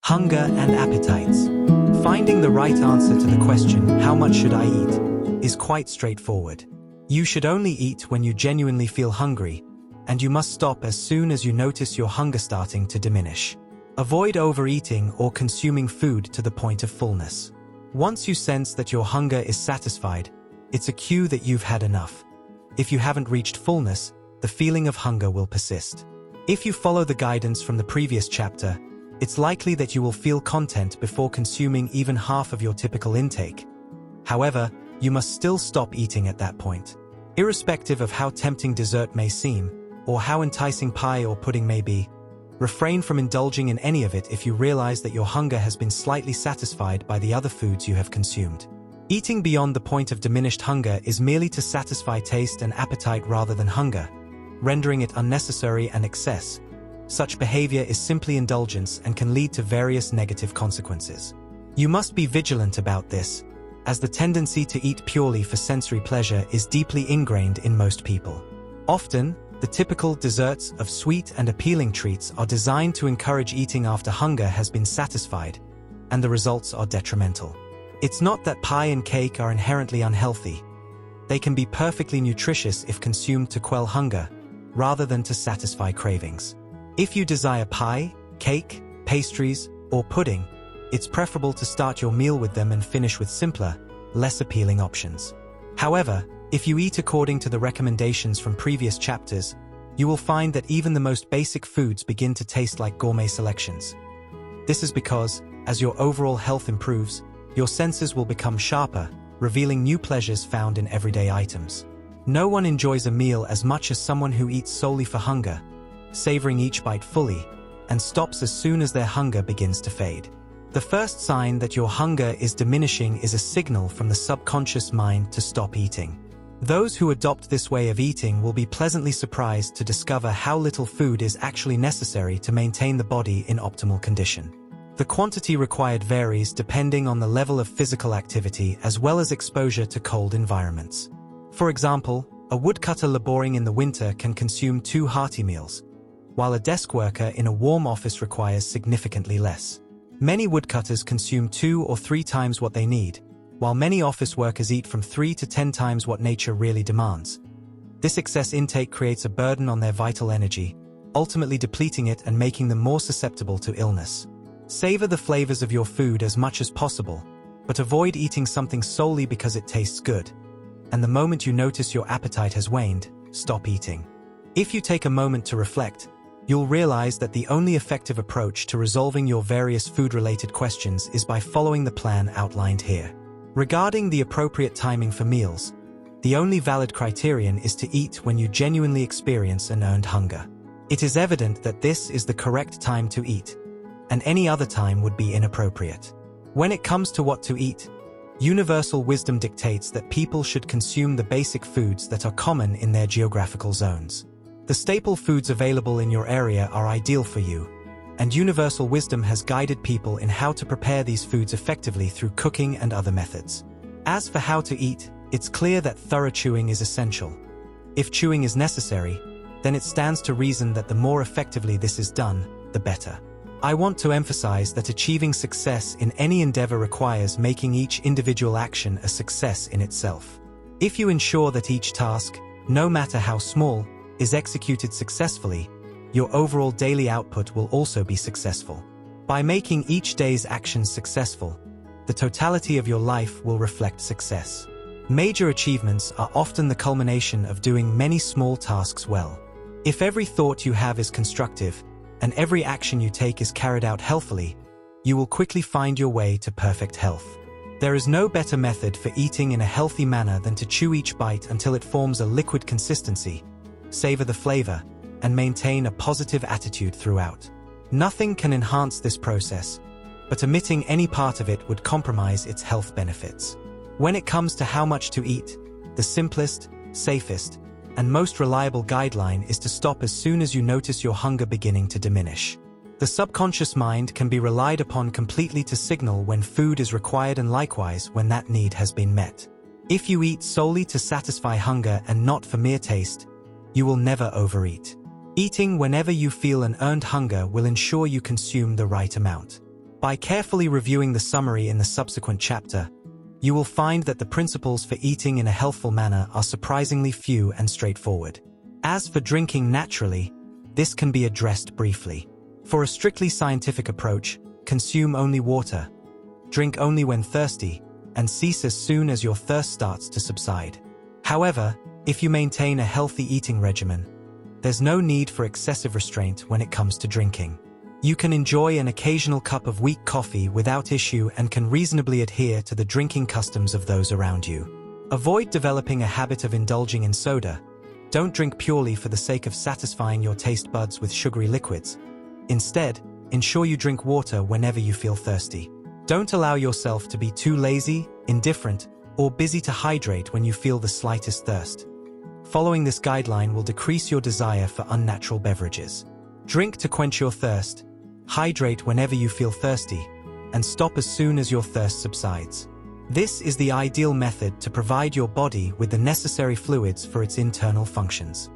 Hunger and appetites. Finding the right answer to the question, how much should I eat, is quite straightforward. You should only eat when you genuinely feel hungry, and you must stop as soon as you notice your hunger starting to diminish. Avoid overeating or consuming food to the point of fullness. Once you sense that your hunger is satisfied, it's a cue that you've had enough. If you haven't reached fullness, the feeling of hunger will persist. If you follow the guidance from the previous chapter, it's likely that you will feel content before consuming even half of your typical intake. However, you must still stop eating at that point. Irrespective of how tempting dessert may seem, or how enticing pie or pudding may be, refrain from indulging in any of it if you realize that your hunger has been slightly satisfied by the other foods you have consumed. Eating beyond the point of diminished hunger is merely to satisfy taste and appetite rather than hunger, rendering it unnecessary and excess. Such behavior is simply indulgence and can lead to various negative consequences. You must be vigilant about this, as the tendency to eat purely for sensory pleasure is deeply ingrained in most people. Often, the typical desserts of sweet and appealing treats are designed to encourage eating after hunger has been satisfied, and the results are detrimental. It's not that pie and cake are inherently unhealthy. They can be perfectly nutritious if consumed to quell hunger, rather than to satisfy cravings. If you desire pie, cake, pastries, or pudding, it's preferable to start your meal with them and finish with simpler, less appealing options. However, if you eat according to the recommendations from previous chapters, you will find that even the most basic foods begin to taste like gourmet selections. This is because, as your overall health improves, your senses will become sharper, revealing new pleasures found in everyday items. No one enjoys a meal as much as someone who eats solely for hunger, savoring each bite fully, and stops as soon as their hunger begins to fade. The first sign that your hunger is diminishing is a signal from the subconscious mind to stop eating. Those who adopt this way of eating will be pleasantly surprised to discover how little food is actually necessary to maintain the body in optimal condition. The quantity required varies depending on the level of physical activity as well as exposure to cold environments. For example, a woodcutter laboring in the winter can consume 2 hearty meals, while a desk worker in a warm office requires significantly less. Many woodcutters consume 2 or 3 times what they need, while many office workers eat from 3 to 10 times what nature really demands. This excess intake creates a burden on their vital energy, ultimately depleting it and making them more susceptible to illness. Savor the flavors of your food as much as possible, but avoid eating something solely because it tastes good. And the moment you notice your appetite has waned, stop eating. If you take a moment to reflect, you'll realize that the only effective approach to resolving your various food-related questions is by following the plan outlined here. Regarding the appropriate timing for meals, the only valid criterion is to eat when you genuinely experience an earned hunger. It is evident that this is the correct time to eat, and any other time would be inappropriate. When it comes to what to eat, universal wisdom dictates that people should consume the basic foods that are common in their geographical zones. The staple foods available in your area are ideal for you, and universal wisdom has guided people in how to prepare these foods effectively through cooking and other methods. As for how to eat, it's clear that thorough chewing is essential. If chewing is necessary, then it stands to reason that the more effectively this is done, the better. I want to emphasize that achieving success in any endeavor requires making each individual action a success in itself. If you ensure that each task, no matter how small, is executed successfully, your overall daily output will also be successful. By making each day's actions successful, the totality of your life will reflect success. Major achievements are often the culmination of doing many small tasks well. If every thought you have is constructive, and every action you take is carried out healthily, you will quickly find your way to perfect health. There is no better method for eating in a healthy manner than to chew each bite until it forms a liquid consistency, savor the flavor, and maintain a positive attitude throughout. Nothing can enhance this process, but omitting any part of it would compromise its health benefits. When it comes to how much to eat, the simplest, safest, and most reliable guideline is to stop as soon as you notice your hunger beginning to diminish. The subconscious mind can be relied upon completely to signal when food is required and likewise when that need has been met. If you eat solely to satisfy hunger and not for mere taste, you will never overeat. Eating whenever you feel an earned hunger will ensure you consume the right amount. By carefully reviewing the summary in the subsequent chapter, you will find that the principles for eating in a healthful manner are surprisingly few and straightforward. As for drinking naturally, this can be addressed briefly. For a strictly scientific approach, consume only water, drink only when thirsty, and cease as soon as your thirst starts to subside. However, if you maintain a healthy eating regimen, there's no need for excessive restraint when it comes to drinking. You can enjoy an occasional cup of weak coffee without issue and can reasonably adhere to the drinking customs of those around you. Avoid developing a habit of indulging in soda. Don't drink purely for the sake of satisfying your taste buds with sugary liquids. Instead, ensure you drink water whenever you feel thirsty. Don't allow yourself to be too lazy, indifferent, or busy to hydrate when you feel the slightest thirst. Following this guideline will decrease your desire for unnatural beverages. Drink to quench your thirst, hydrate whenever you feel thirsty, and stop as soon as your thirst subsides. This is the ideal method to provide your body with the necessary fluids for its internal functions.